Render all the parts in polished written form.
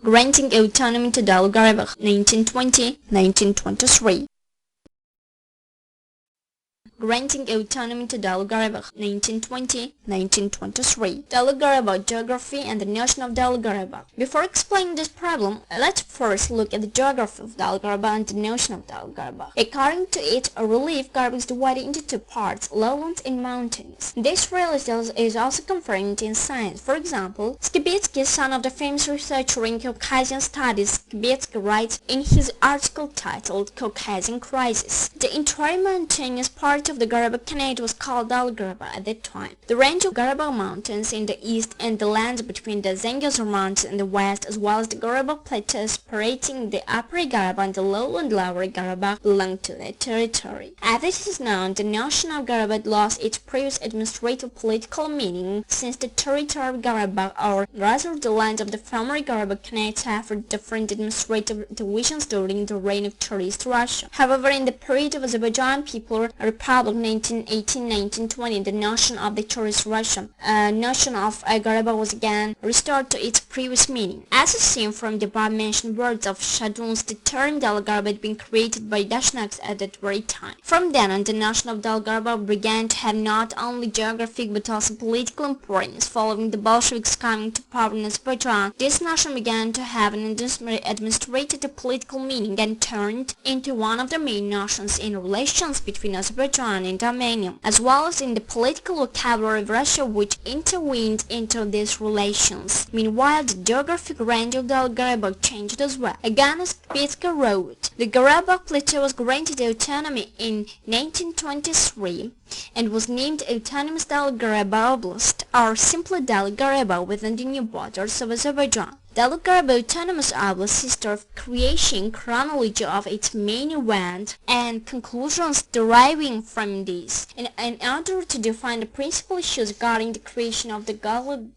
Granting autonomy to GARABAGH, 1920-1923. Granting autonomy to GARABAGH, 1920-1923. GARABAGh geography and the notion of GARABAGh. Before explaining this problem, let's first look at the geography of GARABAGH and the notion of GARABAGh. According to it, a relief Garabagh is divided into two parts, lowlands and mountains. This reality is also confirmed in science. For example, Skibetsky, son of the famous researcher in Caucasian studies, Skibetsky writes in his article titled Caucasian Crisis, the entire mountainous part of the Garabagh Khanate was called Garabagh at that time. The range of Garabagh mountains in the east and the lands between the Zengezur mountains in the west, as well as the Garabagh plateau separating the upper Garabagh and the lower and lower Garabagh, belonged to that territory. As it is known, the notion of Garabagh lost its previous administrative political meaning since the territory of Garabagh, or rather the lands of the former Garabagh Khanate, suffered different administrative divisions during the reign of Tsarist Russia. However, in the period of Azerbaijan People's Republic 1918-1920, the notion of the Tsarist Russia, notion of Garabagh was again restored to its previous meaning. As is seen from the above-mentioned words of Shaduns, the term Garabagh had been created by Dashnaks at that very time. From then on, the notion of Garabagh began to have not only geographic but also political importance. Following the Bolsheviks coming to power in Azerbaijan, this notion began to have an administrative political meaning and turned into one of the main notions in relations between Azerbaijan and Armenia, as well as in the political vocabulary of Russia, which intervened into these relations. Meanwhile, the geographic range of Garabagh changed as well. Again, as Skibetsky wrote, the Garabagh plateau was granted autonomy in 1923 and was named Autonomous Garabagh Oblast, or simply Garabagh, within the new borders of Azerbaijan. Garabagh Autonomous Oblast is the creation chronology of its main event and conclusions deriving from this. In order to define the principal issues regarding the creation of the Garabagh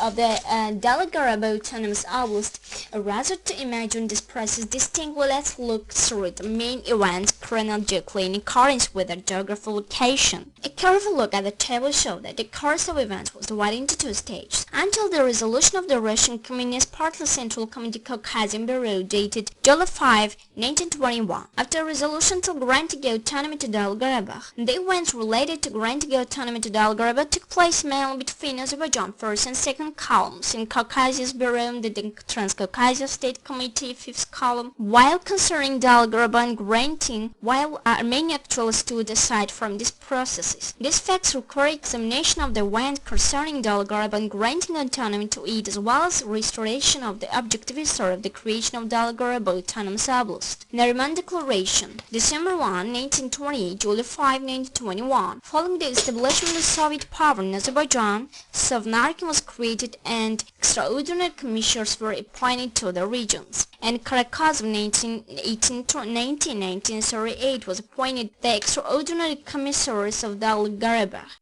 Autonomous Oblast, rather to imagine this process distinctly, let's look through the main events chronologically in accordance with their geographical location. A careful look at the table shows that the course of events was divided into two stages, until the resolution of the Russian Communist Party Central Committee Caucasian Bureau dated July 5, 1921. After a resolution to granting autonomy to Garabagh, the events related to granting autonomy to Garabagh took place mainly between Azerbaijan first and second columns. In Caucasus Bureau, the Transcaucasia State Committee, fifth column, while concerning Garabagh and granting, while Armenia actually stood aside from these processes. These facts require examination of the event concerning Garabagh and granting autonomy to it, as well as restoration of the objective history of the creation of Garabagh Autonomous Oblast. Nariman Declaration, December 1, 1928, July 5, 1921. Following the establishment of Soviet power in Azerbaijan, Sovnarchy was created and extraordinary commissioners were appointed to the regions. And Karakaz of 1938 was appointed the extraordinary commissaries of Garabagh.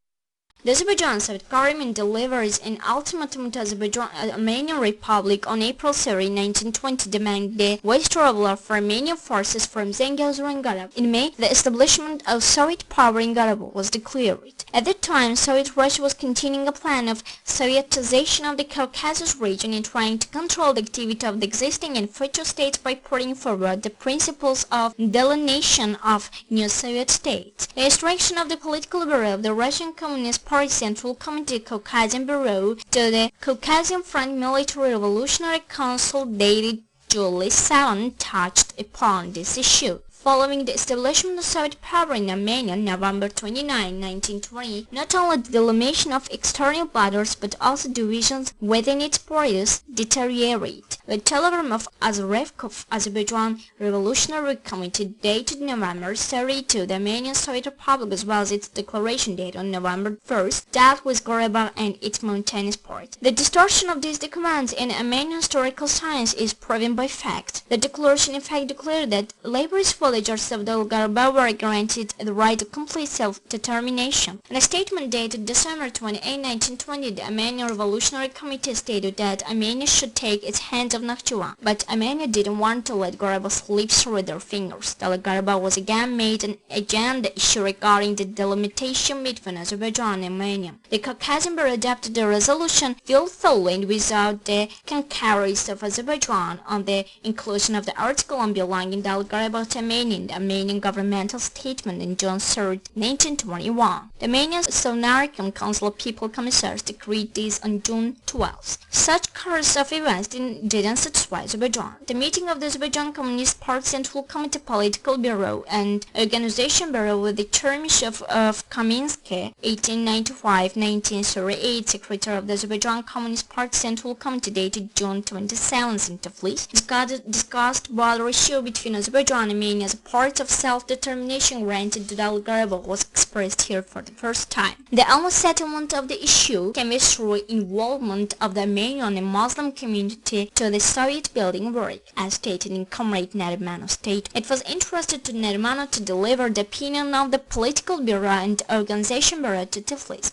The Azerbaijan Soviet government delivers an ultimatum to Armenian Republic on April 3, 1920, demanding the withdrawal of Armenian forces from Zengezur and Garabagh. In May, the establishment of Soviet power in Garabagh was declared. At that time, Soviet Russia was continuing a plan of Sovietization of the Caucasus region and trying to control the activity of the existing and future states by putting forward the principles of delineation of new Soviet states. The instruction of the Political Bureau of the Russian Communist Party Central Committee Caucasian Bureau to the Caucasian Front Military Revolutionary Council dated July 7 touched upon this issue. Following the establishment of Soviet power in Armenia, November 29, 1920, not only the delimitation of external borders but also divisions within its borders deteriorated. The telegram of Azarevkov, Azerbaijan Revolutionary Committee, dated November 30 to the Armenian Soviet Republic, as well as its declaration date on November 1st, dealt with Garabagh and its mountainous part. The distortion of these documents in Armenian historical science is proven by fact. The declaration in fact declared that laborious villagers of Garabagh were granted the right to complete self-determination. In a statement dated December 28, 1920, the Armenian Revolutionary Committee stated that Armenia should take its hands of Nakhchivan. But Armenia didn't want to let Garabagh slip through their fingers. Garabagh was again made an agenda issue regarding the delimitation between Azerbaijan and Armenia. The Caucasian Bureau adopted the resolution willfully and without the concurrence of Azerbaijan on the inclusion of the article on belonging Garabagh to Armenia in the Armenian governmental statement on June 3, 1921. The Armenian Sovereign Council of People Commissars decreed this on June 12. Such course of events didn't satisfy Azerbaijan. The meeting of the Azerbaijan Communist Party Central Committee Political Bureau and Organization Bureau with the chairmanship of Kaminsky, 1895-1938, Secretary of the Azerbaijan Communist Party Central Committee, dated June 27 in Tiflis, discussed border issue between Azerbaijan and Armenia as a part of self-determination granted to Garabagh was expressed here for the first time. The almost settlement of the issue came through involvement of the Armenian and Muslim community to the Soviet building work, as stated in Comrade Narimano's statement. It was entrusted to Narimano to deliver the opinion of the Political Bureau and Organization Bureau to Tiflis.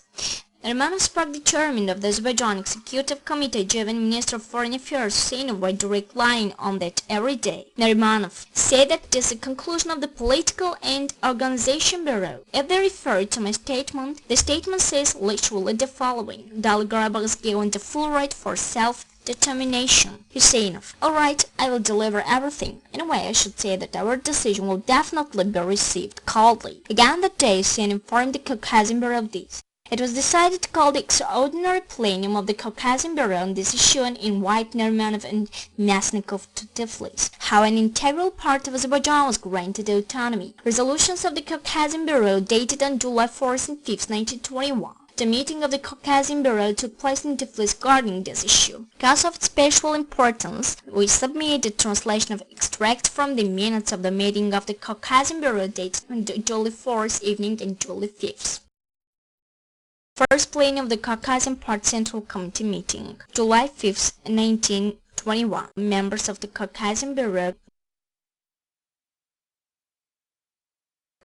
Narimano spoke the chairman of the Azerbaijan Executive Committee, Jeven Minister of Foreign Affairs, Hussein, by direct line on that every day. Narimanov said that this is the conclusion of the Political and Organization Bureau. If they refer to my statement, the statement says literally the following: Garabagh is given the full right for self-determination. Husseinov: alright, I will deliver everything. In a way, I should say that our decision will definitely be received coldly. Again that day, Hussein informed the Caucasian Bureau of this. It was decided to call the extraordinary plenum of the Caucasian Bureau on this issue and invite Narimanov and Masnikov to Tiflis. How an integral part of Azerbaijan was granted autonomy. Resolutions of the Caucasian Bureau dated on July 4th and 5th, 1921. The meeting of the Caucasian Bureau took place in Tiflis regarding this issue. Because of its special importance, we submit the translation of extracts from the minutes of the meeting of the Caucasian Bureau dated on July 4th evening and July 5th. First plenum of the Caucasian Party Central Committee meeting, July 5, 1921. Members of the Caucasian Bureau.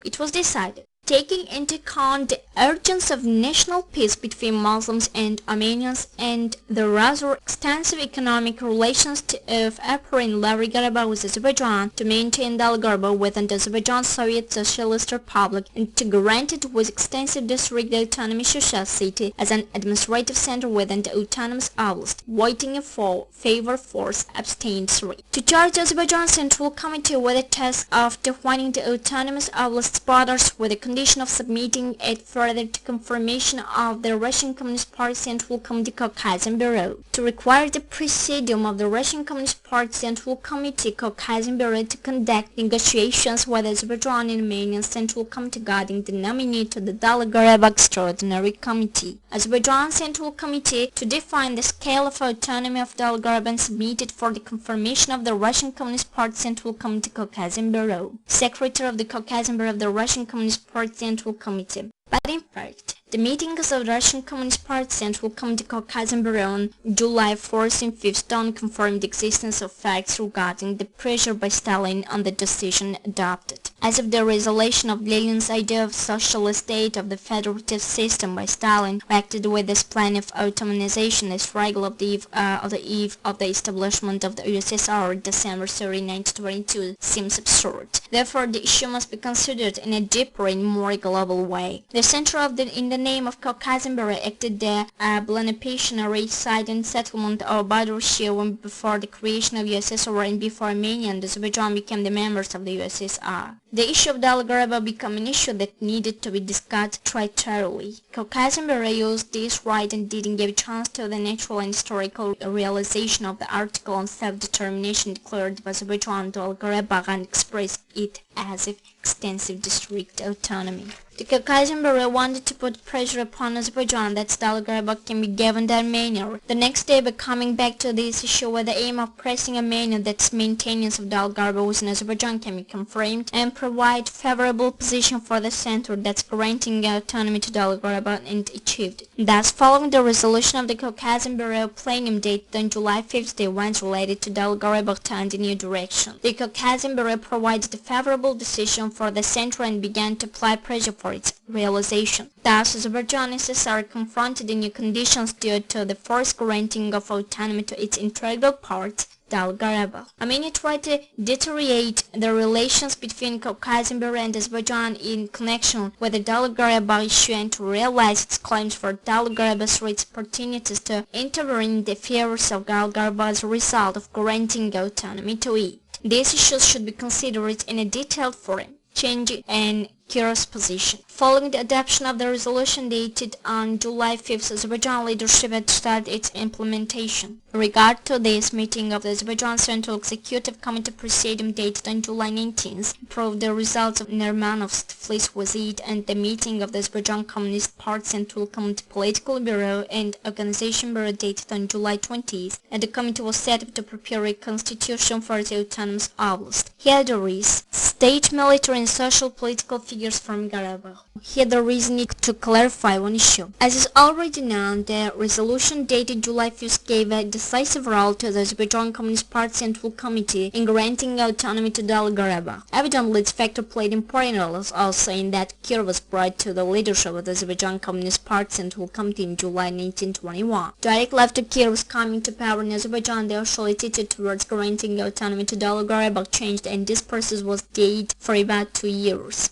It was decided, taking into account the urgency of national peace between Muslims and Armenians and the rather extensive economic relations of Upper and Lower Garabagh with Azerbaijan, to maintain Garabagh within the Azerbaijan Soviet Socialist Republic and to grant it with extensive district autonomy Shusha city as an administrative center within the autonomous oblast. Voting in favor 4, abstained 3. To charge the Azerbaijan Central Committee with the task of defining the autonomous oblast's borders with the condition of submitting it further to confirmation of the Russian Communist Party Central Committee Caucasian Bureau. To require the Presidium of the Russian Communist Party Central Committee Caucasian Bureau to conduct negotiations with the Azerbaijan and Armenian Central Committee regarding the nominee to the Garabagh Extraordinary Committee. Azerbaijan Central Committee to define the scale of autonomy of Garabagh and submit it for the confirmation of the Russian Communist Party Central Committee Caucasian Bureau. Secretary of the Caucasian Bureau of the Russian Communist Party Central Committee. But in fact, the meetings of the Russian Communist Party Central Committee Caucasian Bureau on July 4th and 5th don't confirm the existence of facts regarding the pressure by Stalin on the decision adopted. As of the resolution of Lenin's idea of socialist state of the federative system by Stalin, who acted with this plan of autonomization as regal of the eve of the establishment of the USSR, December 30, 1922, seems absurd. Therefore, the issue must be considered in a deeper and more global way. The center of in the name of Caucasian Bureau acted the beneficiary side in settlement of border issue before the creation of USSR and before Armenia and Azerbaijan became the members of the USSR. The issue of Garabagh became an issue that needed to be discussed trilaterally. Caucasian Bureau used this right and didn't give chance to the natural and historical realization of the article on self-determination declared by Azerbaijan to Garabagh and expressed it as if extensive district autonomy. The Caucasian Bureau wanted to put pressure upon Azerbaijan that Garabagh can be given to Armenia. The next day, by coming back to this issue with the aim of pressing Armenia that maintenance of Garabagh within Azerbaijan can be confirmed and provide favorable position for the center that's granting autonomy to Garabagh and achieved it. Thus, following the resolution of the Caucasian Bureau plenum dated on July 5th, the events related to Garabagh turned in a new direction. The Caucasian Bureau provided a favorable decision for the center and began to apply pressure for its realization. Thus, Azerbaijan and USSR confronted the new conditions due to the forced granting of autonomy to its integral parts, Dal-Garabagh. Armenia tried to deteriorate the relations between Caucasian Beria and Azerbaijan in connection with the Dal-Garabagh issue and to realize its claims for Dal-Garabagh's rights opportunities to intervene in the affairs of Dal-Garabagh as a result of granting autonomy to it. These issues should be considered in a detailed forum. Change in Kirov's position. Following the adoption of the resolution dated on July 5th, Azerbaijan leadership had started its implementation. In regard to this, meeting of the Azerbaijan Central Executive Committee Presidium dated on July 19th approved the results of Nermanov's Tiflis visit and the meeting of the Azerbaijan Communist Party Central Committee Political Bureau and Organization Bureau dated on July 20th, and the committee was set up to prepare a constitution for the autonomous oblast. Here there is state, military and social political figures from Garabagh. Here there is need to clarify one issue. As is already known, the resolution dated July 5th gave a decisive role to the Azerbaijan Communist Party Central Committee in granting autonomy to Dal-Garabagh. Evidently, this factor played important roles also in that Kirov was brought to the leadership of the Azerbaijan Communist Party Central Committee in July 1921. Directly after Kirov's coming to power in Azerbaijan, the official attitude towards granting autonomy to Dal-Garabagh changed, and this process was delayed for about 2 years.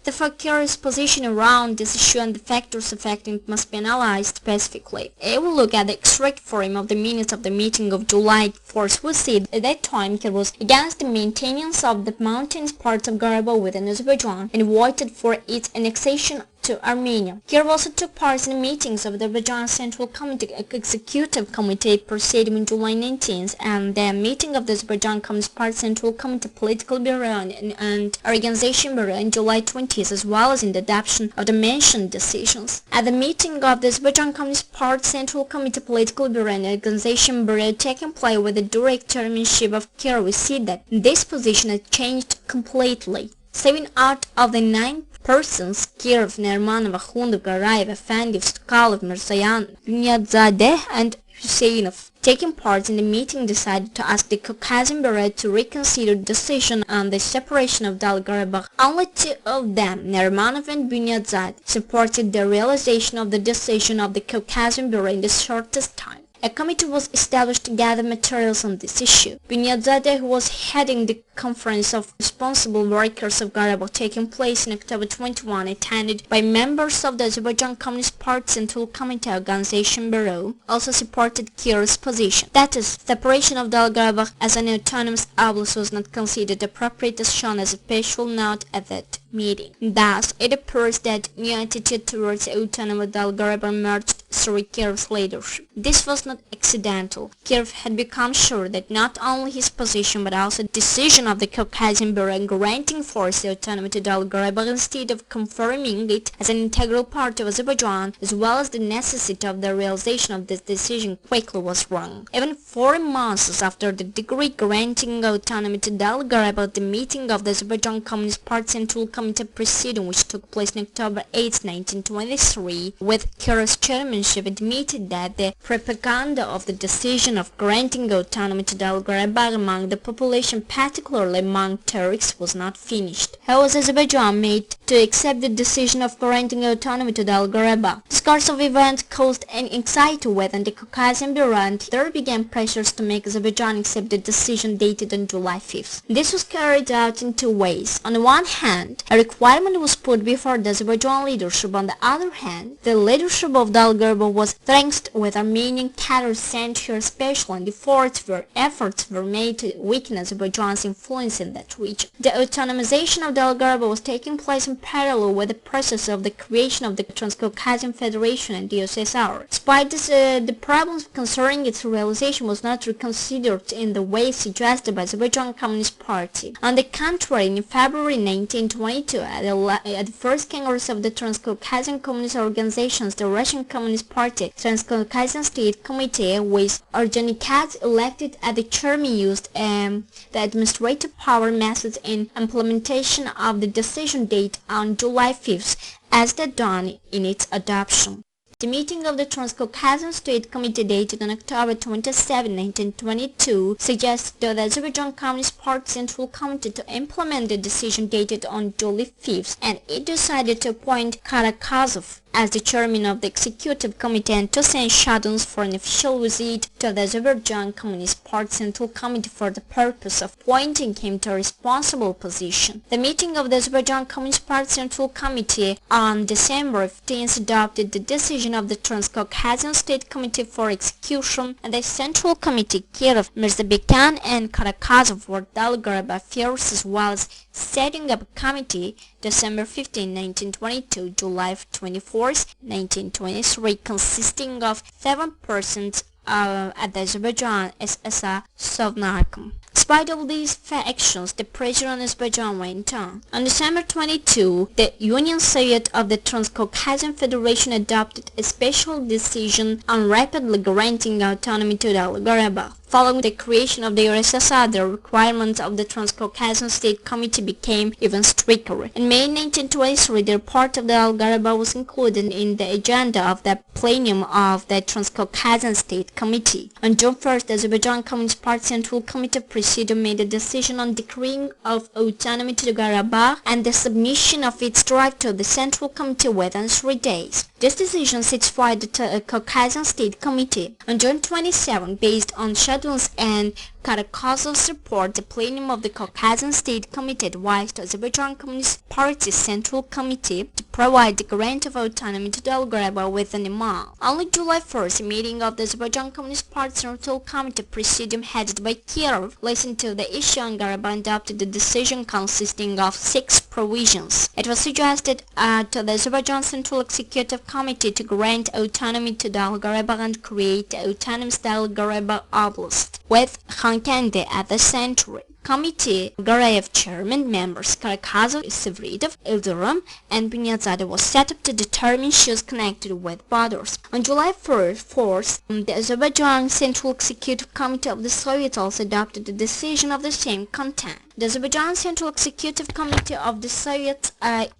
Therefore, Kirov's position around this issue and the factors affecting it must be analyzed specifically. If we look at the extract form of the minutes of the meeting of July 4th, we see that at that time Kirov was against the maintenance of the mountainous parts of Garabagh within Azerbaijan and voted for its annexation to Armenia. Kirov also took part in the meetings of the Azerbaijan Central Committee Executive Committee Presidium in July 19th and the meeting of the Azerbaijan Communist Party Central Committee Political Bureau and Organization Bureau in July 20th, as well as in the adoption of the mentioned decisions. At the meeting of the Azerbaijan Communist Party Central Committee Political Bureau and Organization Bureau taking place with the direct chairmanship of Kirov, we see that this position has changed completely. 7 out of the 9 persons, Kirov, Nermanov, Akhundov, Garayev, Afandiev, Stukalov, Mirzayan, Bunyadzadeh and Husseinov, taking part in the meeting, decided to ask the Caucasian Bureau to reconsider the decision on the separation of Dal-Garabagh. Only 2 of them, Nermanov and Bunyadzad, supported the realization of the decision of the Caucasian Bureau in the shortest time. A committee was established to gather materials on this issue. Bunyadzadeh, who was heading the conference of responsible workers of Garabagh taking place in October 21, attended by members of the Azerbaijan Communist Party Central Committee Organization Bureau, also supported Kirov's position. That is, separation of Dal-Garabagh as an autonomous oblast was not considered appropriate as shown as a special note at that meeting. Thus, it appears that new attitude towards autonomy of Dal-Garabagh emerged through Kirov's leadership. This was not accidental. Kirov had become sure that not only his position but also the decision of the Caucasian Bureau in granting forced autonomy to Dal-Garabagh instead of confirming it as an integral part of Azerbaijan, as well as the necessity of the realization of this decision quickly, was wrong. Even 4 months after the decree granting autonomy to Dal-Garabagh, the meeting of the Azerbaijan Communist Party Central Committee Presidium, which took place on October 8, 1923, with Kirov's chairmanship, admitted that the propaganda of the decision of granting autonomy to Dal-Garabagh among the population, particularly among Turks, was not finished. How was Azerbaijan made to accept the decision of granting autonomy to Dal-Garabagh? This course of events caused an anxiety within the Caucasian Bureau, and there began pressures to make Azerbaijan accept the decision dated on July 5th. This was carried out in 2 ways. On the one hand, a requirement was put before the Azerbaijan leadership. On the other hand, the leadership of Dal-Garabagh was threatened with Armenian cadres sent here especially, and efforts were made to weaken Azerbaijan's influence in that region. The autonomization of Dal-Garabagh was taking place in parallel with the process of the creation of the Transcaucasian Federation and the USSR. Despite this, the problems concerning its realization was not reconsidered in the way suggested by the Azerbaijan Communist Party. On the contrary, in February 1922, at the first Congress of the Transcaucasian Communist Organizations, the Russian Communist Party Transcaucasian State Committee, with Orджоникидze elected as the chairman, used the administrative power methods in implementation of the decision date on July 5th as the done in its adoption. The meeting of the Transcaucasian State Committee dated on October 27, 1922 suggested to the Azerbaijan Communist Party Central Committee to implement the decision dated on July 5th, and it decided to appoint Karakazov as the chairman of the executive committee and to send Shadons for an official visit to the Azerbaijan Communist Party Central Committee for the purpose of appointing him to a responsible position. The meeting of the Azerbaijan Communist Party Central Committee on December 15th adopted the decision of the Transcaucasian State Committee for execution, and the Central Committee Kirov, Mirzabekan and Karakazov for Daghestan affairs, as well as setting up a committee December 15, 1922, July 24, 1923, consisting of 7 persons at the Azerbaijan SSR Sovnarkom. Despite all these actions, the pressure on Azerbaijan went on. On December 22, the Union Soviet of the Transcaucasian Federation adopted a special decision on rapidly granting autonomy to Daghestan. Following the creation of the USSR, the requirements of the Transcaucasian State Committee became even stricter. In May 1923, the report of the Daghestan was included in the agenda of the plenum of the Transcaucasian State Committee. On June 1st, the Azerbaijan Communist Party Central Committee Presidium made a decision on decreeing of autonomy to the Karabakh and the submission of its draft to the Central Committee within 3 days. This decision satisfied the Caucasian State Committee. On June 27, based on Shadun's and Karakazov's report, the plenum of the Caucasian State Committee advised the Azerbaijan Communist Party Central Committee to provide the grant of autonomy to Daghestan within a month. Only July 1st, a meeting of the Azerbaijan Communist Party Central Committee Presidium headed by Kirov listened to the issue on Karabakh adopted the decision consisting of 6 provisions. It was suggested to the Azerbaijan Central Executive Committee to grant autonomy to Daghestan and create the autonomous Daghestan Oblast, with Khankandi at the center. Committee Garayev chairman, members Karakazov, Sevridov, Ildirim, and Bunyadzadeh was set up to determine issues connected with borders. On July 4th, the Azerbaijan Central Executive Committee of the Soviet also adopted a decision of the same content. The Azerbaijan Central Executive Committee of the Soviets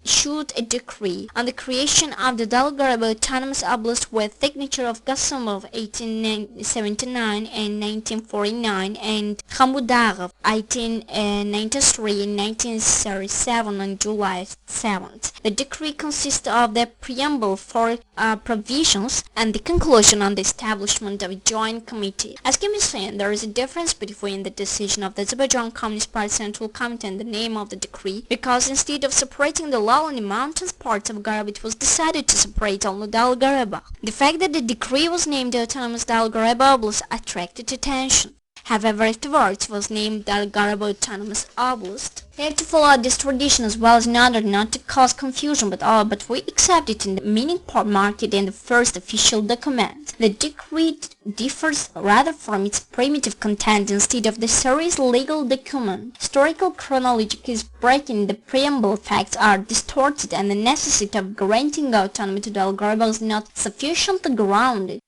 issued a decree on the creation of the Daghestan Autonomous Oblast with signature of Gasumov 1879 and 1949 and Khamudarov 1893 and 1937 on July 7th. The decree consists of the preamble for provisions and the conclusion on the establishment of a joint committee. As can be seen, there is a difference between the decision of the Azerbaijan Communist Party Central Committee and the name of the decree, because instead of separating the low and the mountainous parts of Karabakh, it was decided to separate only Daghestan. The fact that the decree was named the Autonomous Daghestan Oblast attracted attention. However, afterwards it was named Daghestan Autonomous Oblast. We have to follow this tradition as well as in order not to cause confusion, but we accept it in the meaning part marked in the first official document. The decree differs rather from its primitive content instead of the serious legal document. Historical chronology is breaking, the preamble facts are distorted, and the necessity of granting autonomy to Daghestan is not sufficiently grounded.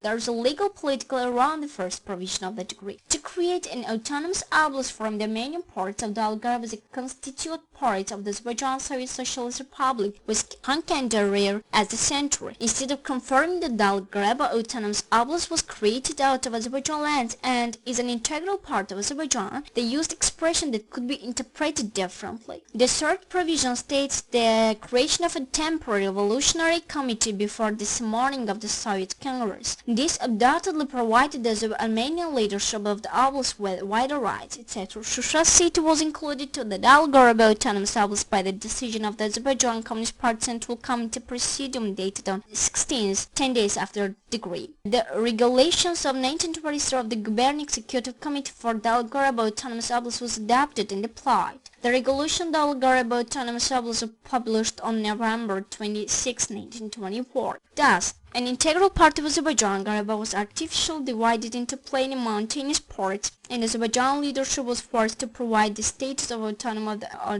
There is a legal political around the first provision of the decree. To create an autonomous oblast from the remaining parts of Daghestan as a constituent part of the Azerbaijan Soviet Socialist Republic, with Khankandi as the center. Instead of confirming that Daghestan Autonomous Oblast was created out of Azerbaijan lands and is an integral part of Azerbaijan, they used expression that could be interpreted differently. The third provision states the creation of a temporary revolutionary committee before the morning of the Soviet Congress. This undoubtedly provided the Armenian leadership of the oblast with wider rights, etc. Shusha city was included to the Daghestan Autonomous Oblast by the decision of the Azerbaijan Communist Party Central Committee Presidium dated on 16th, 10 days after the decree. The regulations of 1923 of the Gubernian Executive Committee for Daghestan Autonomous Oblast was adopted and applied. The regulation Daghestan Autonomous Oblast was published on November 26, 1924. Thus, an integral part of Azerbaijan, Karabakh was artificially divided into plain and mountainous parts, and Azerbaijan leadership was forced to provide the status of autonomy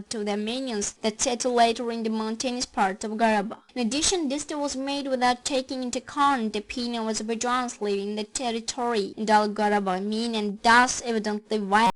to the Armenians that settled later in the mountainous part of Karabakh. In addition, this was made without taking into account the opinion of Azerbaijan's living in the territory in Daghestan, and thus evidently violated